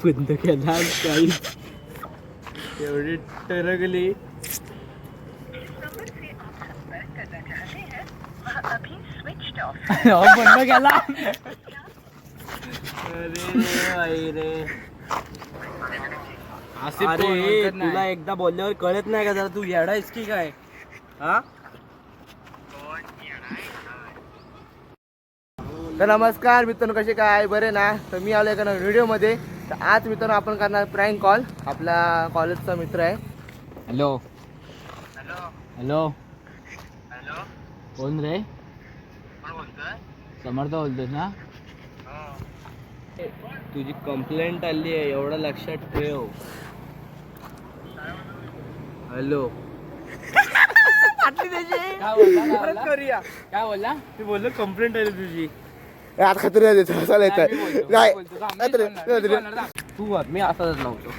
बंद केला काही एवढी टरकली. बंद केला. अरे रे अरे तुला एकदा बोलल्यावर कळत नाही का? जरा तू येडायस की काय? हा तर नमस्कार मित्रांनो, कसे काय बरे ना? तर मी आलो एका व्हिडिओमध्ये. तर आज मित्रांनो आपण करणार प्रँक कॉल. आपला कॉलेजचा मित्र आहे. हॅलो हॅलो हॅलो कोण रे? समर्थ बोलतोस ना? तुझी कंप्लेंट आली आहे एवढं लक्षात ठेव. हॅलो काय बोलला? मी बोललो कंप्लेंट आली तुझी. आज खत्री तू मी असाच नव्हतो.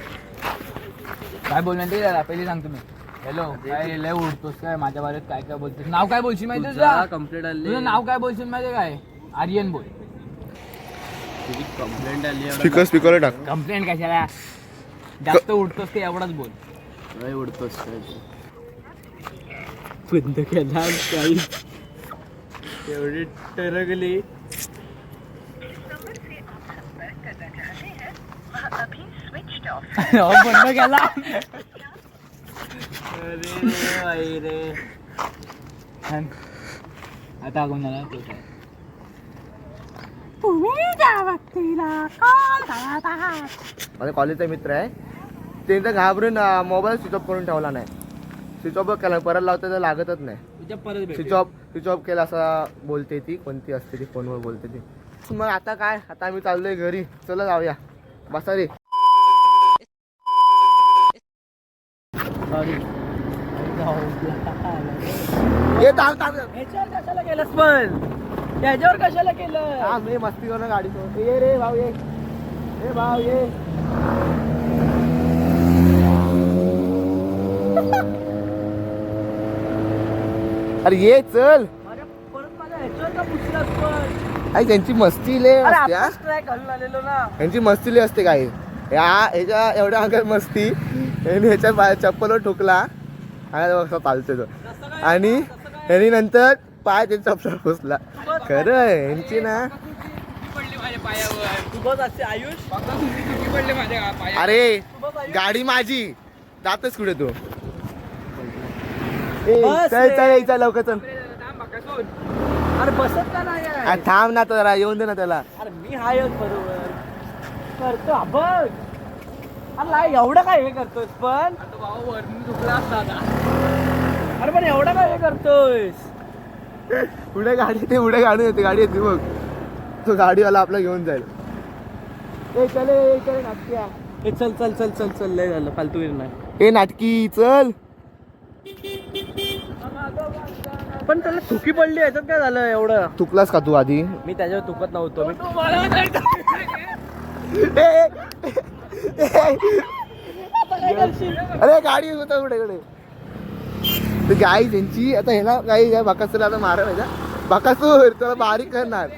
काय बोलणार ते जरा पहिले सांगतो मी. हॅलो काय लय उडतोस काय माझ्या बारेत? काय काय बोलतोस? नाव काय बोलशील माहिती तुझा? कंप्लेंट आली. तुझं नाव काय बोलशील माहिती काय? आर्यन बोल. तुझी कंप्लेंट आली. स्पीकर टाक. कंप्लेंट कशाला? जास्त उडतोस ते एवढाच बोल. लय उडतोस बंद केला काही एवढी टरकली. बंद केला. अरे रे आता कोणाला तो काय? माझ्या कॉलेजचा मित्र आहे. ते तर घाबरून मोबाईल स्विच ऑफ करून ठेवला नाही. स्विच ऑफ केला, परत लावता तर लागतच नाही. स्विच ऑफ केला असं बोलते ती. कोणती असते ती फोनवर बोलते ती. मग आता काय? आता आम्ही चाललोय घरी. चला जाऊया. बसा रे. सॉरी कशाला केलंस? पण त्याच्यावर कशाला केलं? मी मस्ती करून गाडी ये रे भाऊ ये. ए भाऊ ये. अरे ये चल. परत माझ्या ह्याच्यावर का पुसलास? पण आई त्यांची मस्ती लय असते. ट्रॅक घालून आलेलो ना. त्यांची मस्ती लय असते. काय ह्याच्या एवढ्या अंगात मस्ती. ह्याच्या चप्पलवर ठोकला आणि चालते तो. आणि ह्यानी नंतर पाय ते चप्पल पुसला. खरं यांची ना. अरे गाडी माझी. जातच कुठे तू? चल चल यायचा लवकर चल. अरे बसत का नाही? थांब ना जरा येऊन दे ना त्याला. अरे मी हाय बरोबर करतो बघ. अरे एवढं काय हे करतोस? पण चुकला असता. अरे पण एवढं काय हे करतोस? पुढे गाडी ते पुढे गाडी येते. गाडी येते बघ. तो गाडीवाला आपला घेऊन जाईल. ए चले नाटक्या. ए चल चल चल चल चल लय झालं फालतू नाही. ए नाटकी चल. पण त्याला थुकी पडली. याच्यात काय झालं एवढं? चुकलास का तू आधी? मी त्याच्यावर चुकत नव्हतो. अरे गाडी होता कुठे ते गाई त्यांची. आता ह्याला गाई बाकासूर आता मारा पाहिजे. बाकासूर त्याला बारीक करणार.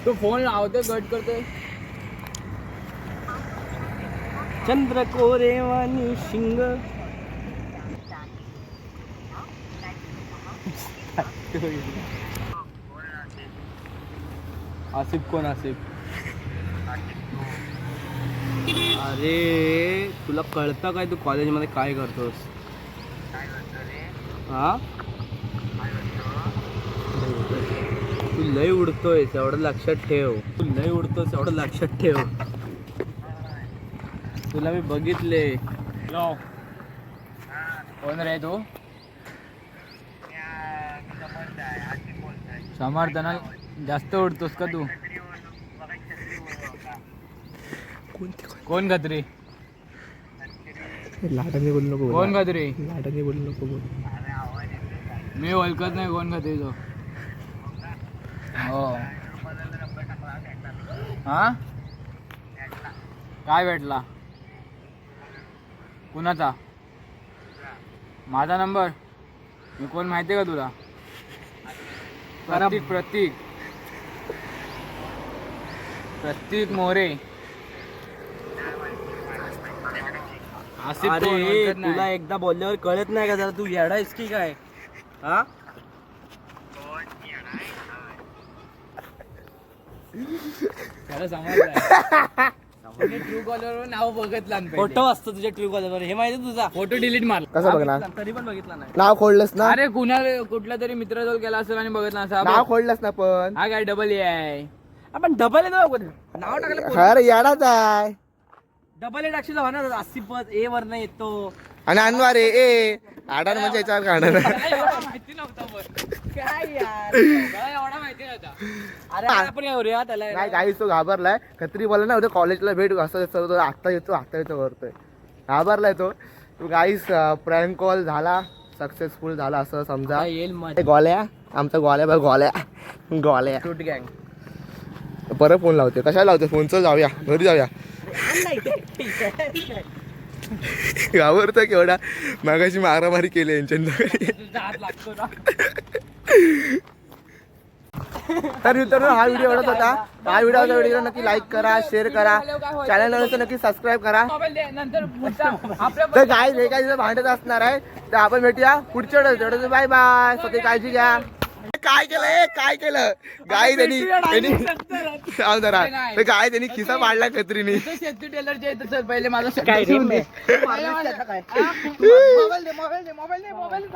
तू फोन लावते कट करते. चंद्र कोरेवानी शिंग. आसिफ कोण? आसिफ. अरे तुला कळतं काय? तू कॉलेजमध्ये काय करतोस? हा तू लय उडतोयस एवढं लक्षात ठेव. तू लय उडतोस एवढं लक्षात ठेव. तुला मी बघितले. कोण रे तू? समर्थना जास्त उडतोस का तू? कोण गद्रे? लाटाने बोलू नको. कोण गद्रे? लाटाने बोलू नको. मी ओळखत नाही कोण गद्रे तो. हो हा काय भेटला? कुणाचा? माझा नंबर? मी कोण माहिती का तुला? प्रतीक मोरे. आसिफ अरे कोण ओळखत नाही. तुला एकदा बोलल्यावर कळत नाही का जरा तू येडायस की काय हा त्याला समजलं ट्रू कॉलर नाव बघितला फोटो असतो तुझ्या ट्रू कॉलरवर हे माहिती तुझा फोटो डिलीट मार कसं बघणार तरी पण बघितला नाही नाव खोडलंस ना अरे कुठल्या तरी मित्राजवळ गेला असेल आणि बघितला असा नाव खोडलंस ना पण हा काय डबल ए आहे आपण डबल नाव टाकलं खरं याडाच आहे डबल ए टाकशील होणार आसिफत ए वर नाही येतो आणि अनवार ए आडान म्हणजे याच्यावर काढणार एवढा माहिती नव्हता पण काय यार मला एवढा माहिती नव्हता अरे आपण काय करूया त्याला नाही काही तो घाबरलाय खत्री बोला ना उद्या कॉलेजला भेट असं तो आता येतो करतोय घाबरलाय तो गाईस प्रँक कॉल झाला सक्सेसफुल झाला असं समजा येईल ए, गोल्या आमचा गोल्या बघ गोल्या शूट गँग परत फोन लावते कशाला लावते फोनचं जाऊया घरी जाऊया घाबरतो केवढा मागाशी मारामारी केली यांच्या तुझा हात लागतो ना तर मित्रांनो हा व्हिडिओ आवडत होता हा व्हिडिओ नक्की लाईक करा शेअर करा चॅनल नव्हतं नक्की सबस्क्राईब करा मोबाईल दे नंतर पुढचा आपल्या तर काय हे काय भांडत असणार आहे तर आपण भेटूया पुढच्या व्हिडिओत बाय बाय स्वतः काळजी घ्या काय केलं गाय त्यांनी जरा तर गाय त्यांनी खिसा पाडला खत्रीने शेती टेलरचे येतं सर पहिले माझा काय रे? मोबाईल दे